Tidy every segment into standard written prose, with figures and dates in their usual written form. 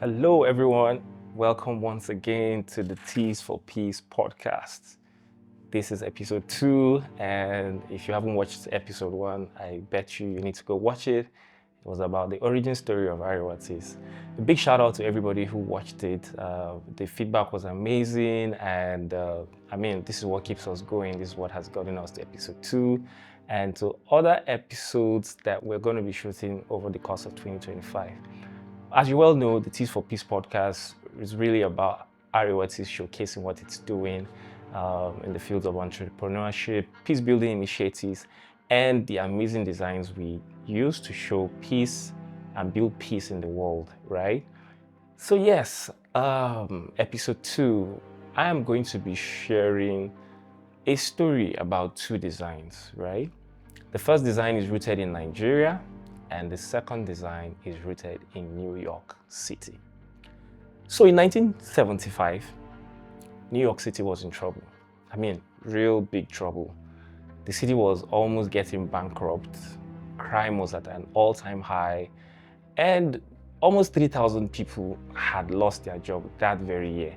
Hello, everyone. Welcome once again to the Teas for Peace podcast. This is episode 2, and if you haven't watched episode 1, I bet you need to go watch it. It was about the origin story of Arewatees. A big shout out to everybody who watched it. The feedback was amazing, and this is what keeps us going. This is what has gotten us to episode 2 and to other episodes that we're going to be shooting over the course of 2025. As you well know, the Teas for Peace podcast is really about Arewatees showcasing what it's doing in the fields of entrepreneurship, peace building initiatives, and the amazing designs we use to show peace and build peace in the world, right? So yes, episode 2, I am going to be sharing a story about 2 designs, right? The first design is rooted in Nigeria, and the second design is rooted in New York City. So in 1975, New York City was in trouble. Real big trouble. The city was almost getting bankrupt. Crime was at an all-time high, and almost 3,000 people had lost their job that very year.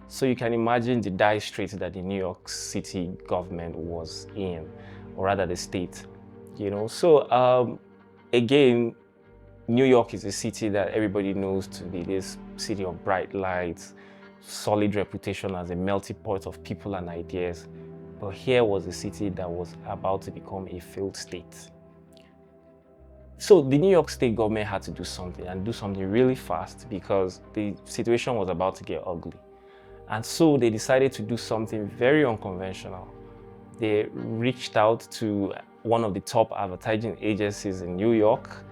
So you can imagine the dire straits that the New York City government was in, or rather the state, Again, New York is a city that everybody knows to be this city of bright lights, solid reputation as a melting pot of people and ideas. But here was a city that was about to become a failed state. So the New York State government had to do something, and do something really fast, because the situation was about to get ugly. And so they decided to do something very unconventional. They reached out to one of the top advertising agencies in New York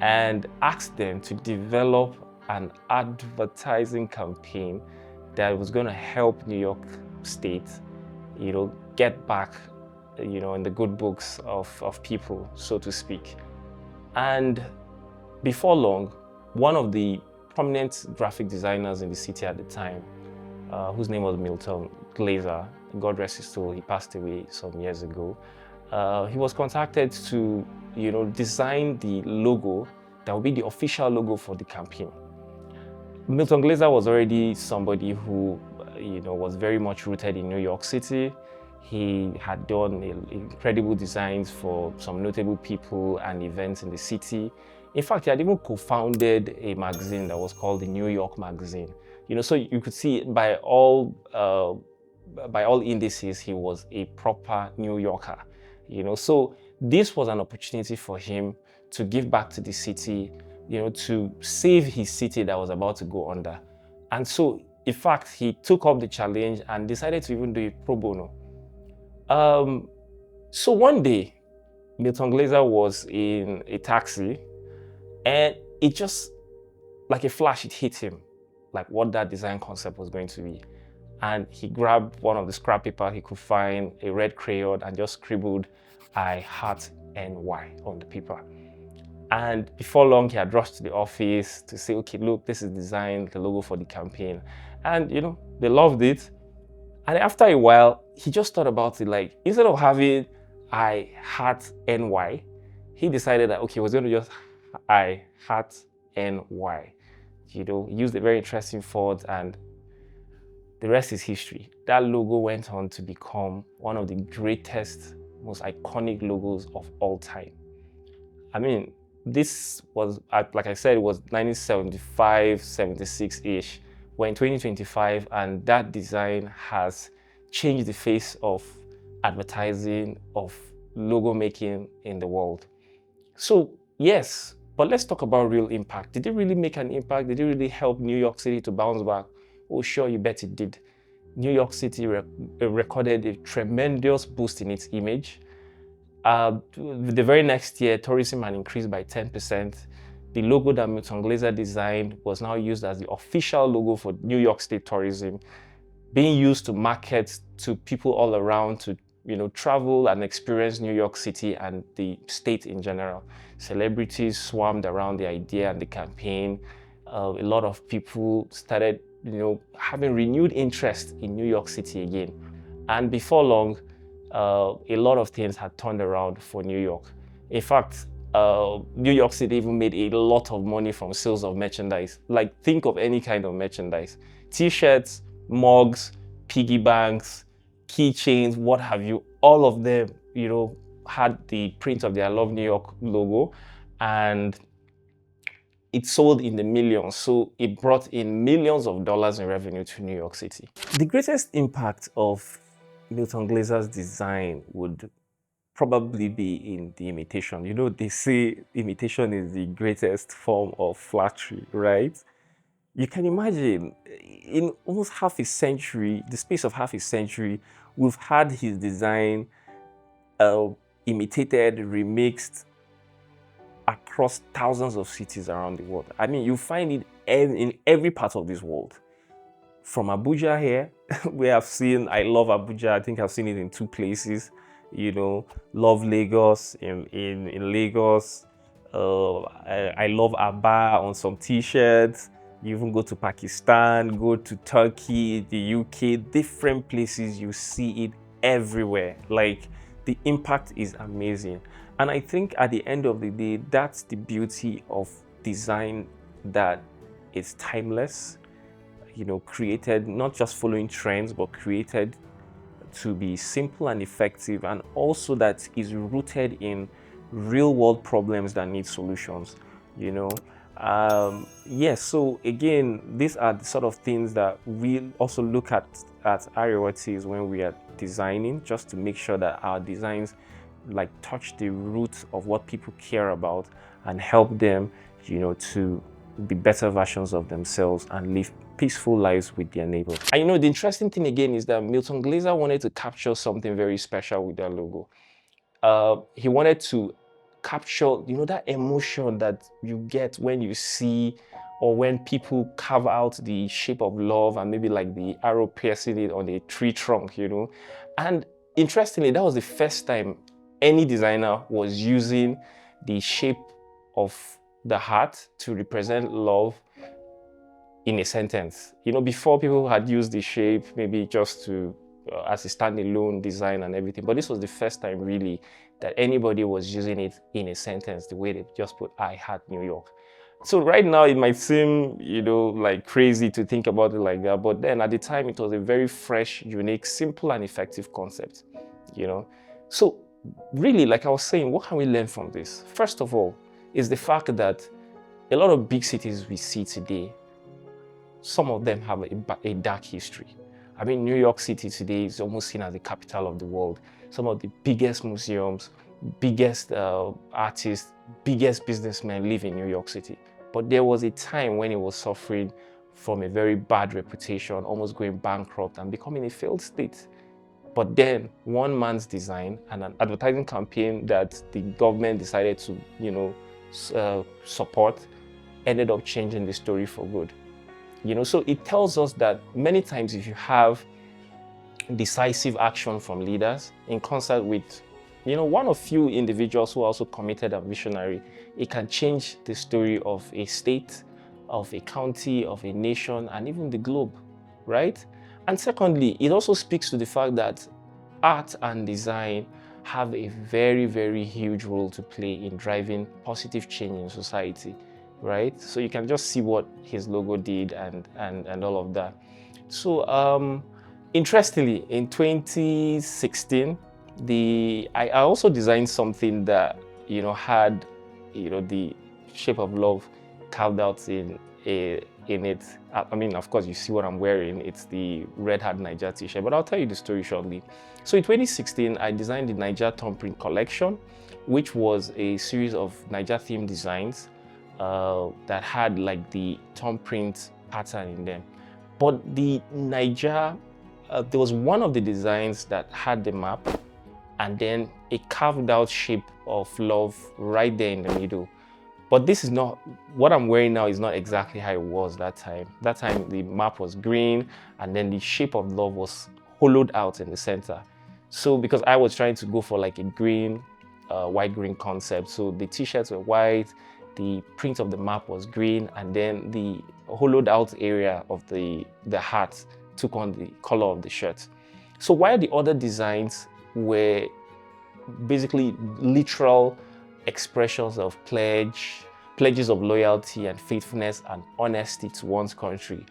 and asked them to develop an advertising campaign that was going to help New York State, get back, in the good books of people, so to speak. And before long, one of the prominent graphic designers in the city at the time, whose name was Milton Glaser, God rest his soul, he passed away some years ago. He was contacted to, design the logo that would be the official logo for the campaign. Milton Glaser was already somebody who, was very much rooted in New York City. He had done incredible designs for some notable people and events in the city. In fact, he had even co-founded a magazine that was called the New York Magazine. So you could see by all indices, he was a proper New Yorker. So this was an opportunity for him to give back to the city, to save his city that was about to go under. And so, in fact, he took up the challenge and decided to even do it pro bono. So one day, Milton Glaser was in a taxi, and it just, like a flash, it hit him, like what that design concept was going to be. And he grabbed one of the scrap paper he could find, a red crayon, and just scribbled I Heart NY on the paper. And before long, he had rushed to the office to say, okay, look, this is designed, the logo for the campaign. And, they loved it. And after a while, he just thought about it, like, instead of having I Heart NY, he decided that, okay, he was going to just I Heart NY. Used a very interesting font, and the rest is history. That logo went on to become one of the greatest, most iconic logos of all time. This was, like I said, it was 1975, 76-ish. We're in 2025, and that design has changed the face of advertising, of logo making in the world. So yes, but let's talk about real impact. Did it really make an impact? Did it really help New York City to bounce back? Oh, sure, you bet it did. New York City recorded a tremendous boost in its image. The very next year, tourism had increased by 10%. The logo that Milton Glaser designed was now used as the official logo for New York State tourism, being used to market to people all around to, travel and experience New York City and the state in general. Celebrities swarmed around the idea and the campaign. A lot of people started, having renewed interest in New York City again. And before long, a lot of things had turned around for New York. In fact, New York City even made a lot of money from sales of merchandise. Like, think of any kind of merchandise: t-shirts, mugs, piggy banks, keychains, what have you. All of them, had the print of their I Love New York logo, and it sold in the millions. So it brought in millions of dollars in revenue to New York City. The greatest impact of Milton Glaser's design would probably be in the imitation. They say imitation is the greatest form of flattery, right? You can imagine, in almost half a century, the space of half a century, we've had his design imitated, remixed across thousands of cities around the world. I mean, you find it in every part of this world. From Abuja here, where I've seen, I love Abuja. I think I've seen it in 2 places. Love Lagos in Lagos. I love Aba on some t-shirts. You even go to Pakistan, go to Turkey, the UK, different places, you see it everywhere. Like, the impact is amazing. And I think at the end of the day, that's the beauty of design, that it's timeless, created not just following trends, but created to be simple and effective, and also that is rooted in real world problems that need solutions. So again, these are the sort of things that we also look at Arewatees when we are designing, just to make sure that our designs touch the roots of what people care about and help them, to be better versions of themselves and live peaceful lives with their neighbors. And the interesting thing again is that Milton Glaser wanted to capture something very special with that logo. He wanted to capture, that emotion that you get when you see, or when people carve out the shape of love and maybe like the arrow piercing it on a tree trunk, And interestingly, that was the first time any designer was using the shape of the heart to represent love in a sentence. Before, people had used the shape maybe just to as a standalone design and everything, but this was the first time really that anybody was using it in a sentence, the way they just put "I Heart New York." So right now it might seem, like crazy to think about it like that, but then at the time it was a very fresh, unique, simple and effective concept. So really, like I was saying, what can we learn from this? First of all, is the fact that a lot of big cities we see today, some of them have a dark history. I mean, New York City today is almost seen as the capital of the world. Some of the biggest museums, biggest artists, biggest businessmen live in New York City. But there was a time when it was suffering from a very bad reputation, almost going bankrupt and becoming a failed state. But then one man's design and an advertising campaign that the government decided to, support ended up changing the story for good. So it tells us that many times if you have decisive action from leaders in concert with, one or few individuals who are also committed and visionary, it can change the story of a state, of a county, of a nation, and even the globe, right? And secondly, it also speaks to the fact that art and design have a very, very huge role to play in driving positive change in society, right? So you can just see what his logo did and all of that. So interestingly, in 2016, I also designed something that had the shape of love carved out in it. I mean, of course, you see what I'm wearing. It's the Red Heart Naija t-shirt, but I'll tell you the story shortly. So in 2016, I designed the Naija thumbprint collection, which was a series of Naija-themed designs that had like the thumbprint pattern in them. But the Naija, there was one of the designs that had the map and then a carved out shape of love right there in the middle. But this is not, what I'm wearing now is not exactly how it was that time. That time the map was green and then the shape of love was hollowed out in the center. So because I was trying to go for like a green, white-green concept. So the t-shirts were white, the print of the map was green, and then the hollowed out area of the heart took on the color of the shirt. So while the other designs were basically literal expressions of pledges of loyalty and faithfulness and honesty to one's country.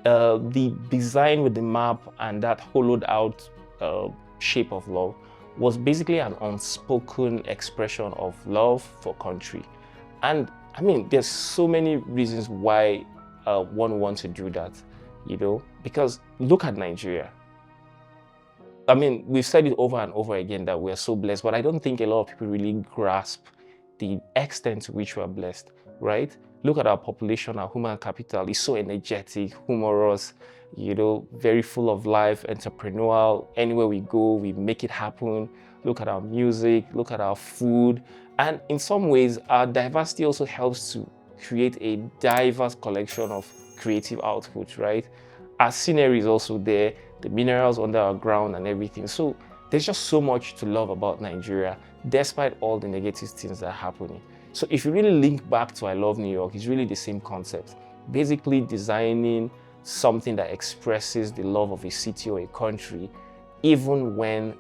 The design with the map and that hollowed out shape of love was basically an unspoken expression of love for country. And I mean, there's so many reasons why one wants to do that, because look at Nigeria. I mean, we've said it over and over again that we're so blessed, but I don't think a lot of people really grasp the extent to which we're blessed, right? Look at our population, our human capital is so energetic, humorous, very full of life, entrepreneurial. Anywhere we go, we make it happen. Look at our music, look at our food. And in some ways, our diversity also helps to create a diverse collection of creative output, right? Our scenery is also there, the minerals under our ground and everything. So there's just so much to love about Nigeria, despite all the negative things that are happening. So if you really link back to I Love New York, it's really the same concept. Basically designing something that expresses the love of a city or a country, even when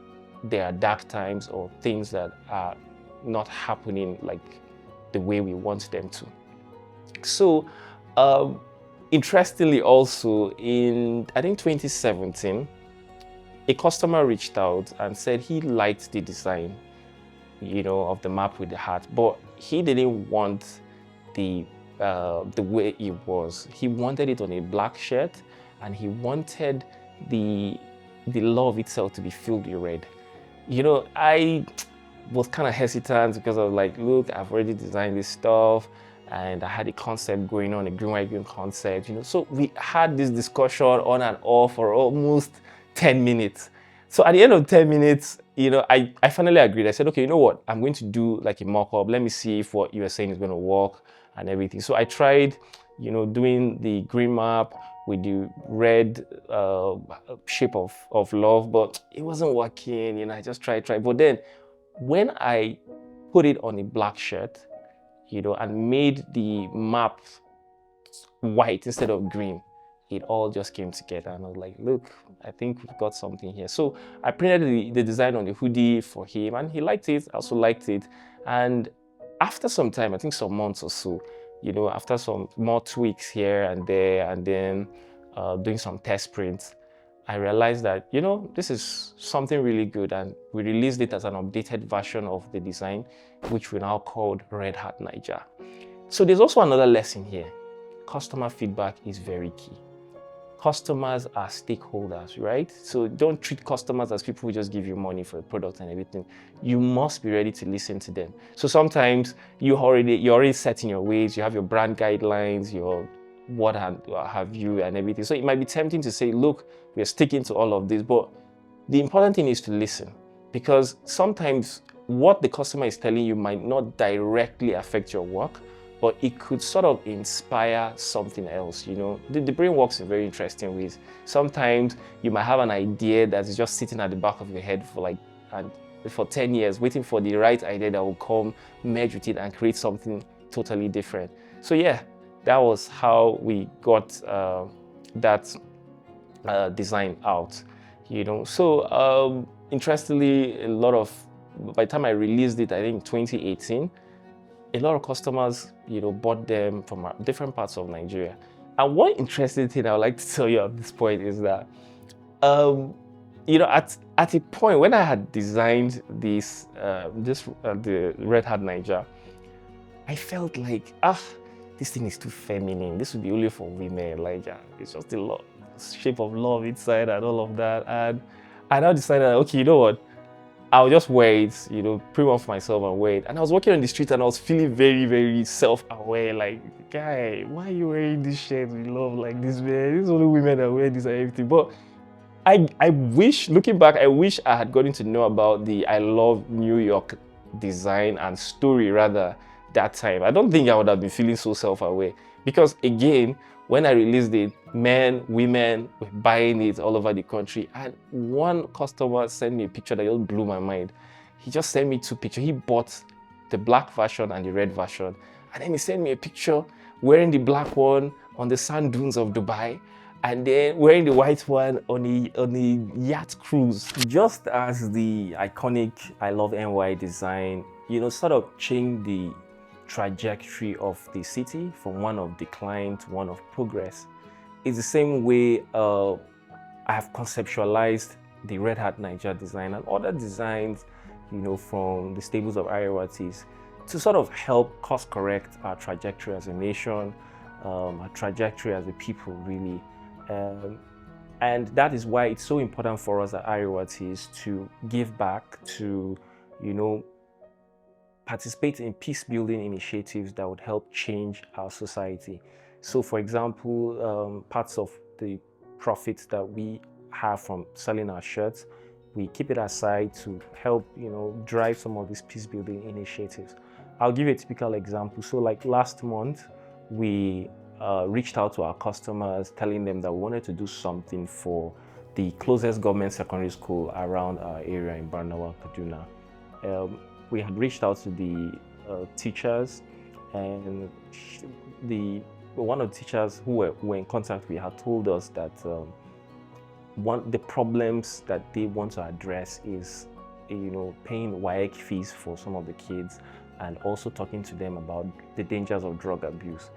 there are dark times or things that are not happening like the way we want them to. So interestingly also, in I think 2017, a customer reached out and said he liked the design, of the map with the heart, but he didn't want the way it was. He wanted it on a black shirt, and he wanted the love itself to be filled with red. I was kind of hesitant because I was like, look, I've already designed this stuff, and I had a concept going on, a green, white, green concept, So we had this discussion on and off for almost 10 minutes. So at the end of 10 minutes, I finally agreed. I said, okay, you know what? I'm going to do like a mock-up. Let me see if what you are saying is going to work and everything. So I tried, doing the green map with the red shape of love, but it wasn't working. I just tried. But then when I put it on a black shirt, and made the map white instead of green, it all just came together. And I was like, look, I think we've got something here. So I printed the design on the hoodie for him, and he liked it. I also liked it. And after some time, I think some months or so, after some more tweaks here and there, and then doing some test prints, I realized that, this is something really good. And we released it as an updated version of the design, which we now called Red Heart Naija. So there's also another lesson here. Customer feedback is very key. Customers are stakeholders, right? So don't treat customers as people who just give you money for a product and everything. You must be ready to listen to them. So sometimes you're already set in your ways. You have your brand guidelines, your what have you and everything. So it might be tempting to say, look, we're sticking to all of this, but the important thing is to listen, because sometimes what the customer is telling you might not directly affect your work, but it could sort of inspire something else. The brain works in very interesting ways. Sometimes you might have an idea that is just sitting at the back of your head for 10 years, waiting for the right idea that will come, merge with it and create something totally different. So yeah, that was how we got that design out, So interestingly, by the time I released it, I think 2018, a lot of customers, bought them from different parts of Nigeria. And one interesting thing I would like to tell you at this point is that, at a point when I had designed the Red Heart Naija, I felt like, this thing is too feminine. This would be only for women. It's just the shape of love inside and all of that. And I now decided, okay, you know what? I'll just wear it, print one for myself and wear it. And I was walking on the street and I was feeling very, very self-aware. Like, guy, why are you wearing this shirt with love like this, man? It's only women that wear this and everything. But I wish, looking back, I wish I had gotten to know about the I Love New York design and story rather that time. I don't think I would have been feeling so self-aware, because again, when I released it, men, women were buying it all over the country. And one customer sent me a picture that just blew my mind. He just sent me 2 pictures. He bought the black version and the red version. And then he sent me a picture wearing the black one on the sand dunes of Dubai, and then wearing the white one on a yacht cruise. Just as the iconic I Love NY design sort of change the trajectory of the city from one of decline to one of progress. It's the same way I have conceptualized the Red Heart Naija design and other designs, from the stables of Arewatees to sort of help course correct our trajectory as a nation, our trajectory as a people, really. And that is why it's so important for us at Arewatees to give back, to, participate in peace-building initiatives that would help change our society. So, for example, parts of the profits that we have from selling our shirts, we keep it aside to help, drive some of these peace-building initiatives. I'll give you a typical example. So, like last month, we reached out to our customers, telling them that we wanted to do something for the closest government secondary school around our area in Barnawa, Kaduna. We had reached out to the teachers, and one of the teachers who were in contact with had told us that the problems that they want to address is, paying WAEC fees for some of the kids, and also talking to them about the dangers of drug abuse.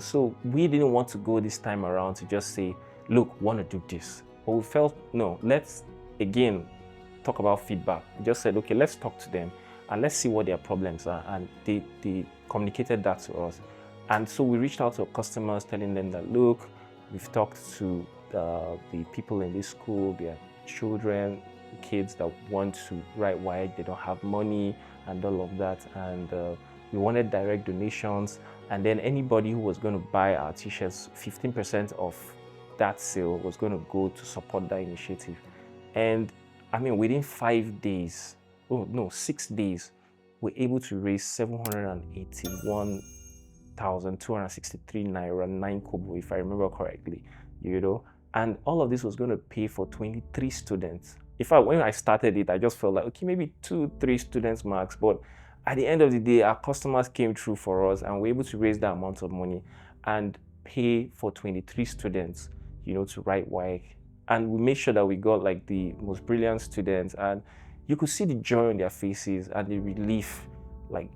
So we didn't want to go this time around to just say, look, want to do this. But we felt, no, let's again talk about feedback. We just said, okay, let's talk to them and let's see what their problems are. And they communicated that to us. And so we reached out to our customers, telling them that, look, we've talked to the people in this school, their children, kids that want to write WAEC, they don't have money and all of that. And we wanted direct donations. And then anybody who was going to buy our t-shirts, 15% of that sale was going to go to support that initiative. And I mean, within 6 days, we're able to raise 781,263 naira, 9 kobo, if I remember correctly, And all of this was going to pay for 23 students. In fact, when I started it, I just felt like, okay, maybe 2-3 students max. But at the end of the day, our customers came through for us and we were able to raise that amount of money and pay for 23 students, to write WAEC. And we made sure that we got like the most brilliant students, and you could see the joy on their faces and the relief. Like,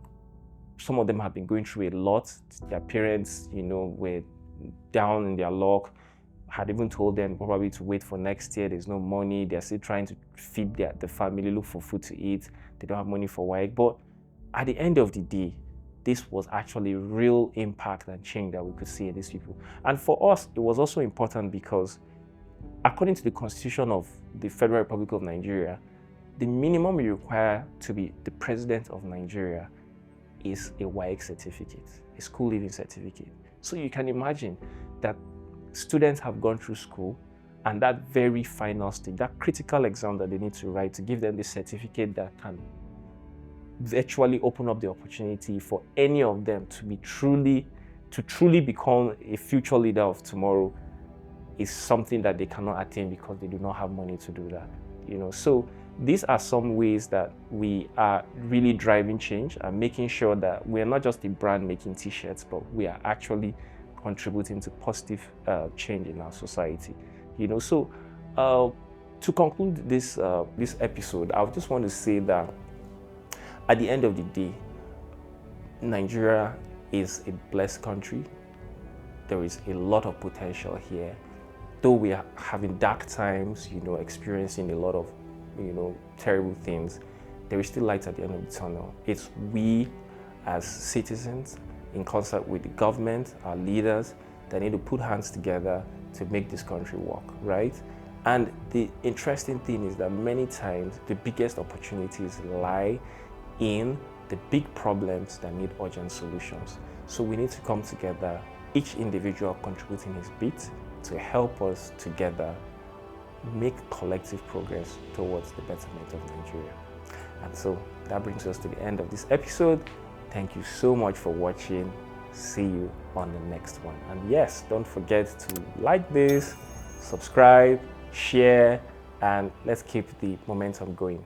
some of them have been going through a lot. Their parents, were down in their luck, had even told them probably to wait for next year. There's no money. They're still trying to feed the family, look for food to eat. They don't have money for WAEC. But at the end of the day, this was actually real impact and change that we could see in these people. And for us, it was also important because according to the Constitution of the Federal Republic of Nigeria, the minimum you require to be the president of Nigeria is a WAEC certificate, a school leaving certificate. So you can imagine that students have gone through school, and that very final stage, that critical exam that they need to write to give them the certificate that can virtually open up the opportunity for any of them to truly become a future leader of tomorrow, is something that they cannot attain because they do not have money to do that. So these are some ways that we are really driving change and making sure that we are not just a brand making t-shirts, but we are actually contributing to positive change in our society. So to conclude this episode, I just want to say that at the end of the day, Nigeria is a blessed country. There is a lot of potential here. Though we are having dark times, experiencing a lot of, terrible things, there is still light at the end of the tunnel. It's we as citizens, in concert with the government, our leaders, that need to put hands together to make this country work, right? And the interesting thing is that many times the biggest opportunities lie in the big problems that need urgent solutions. So we need to come together, each individual contributing his bit to help us together make collective progress towards the betterment of Nigeria. And so that brings us to the end of this episode. Thank you so much for watching. See you on the next one. And yes, don't forget to like this, subscribe, share, and let's keep the momentum going.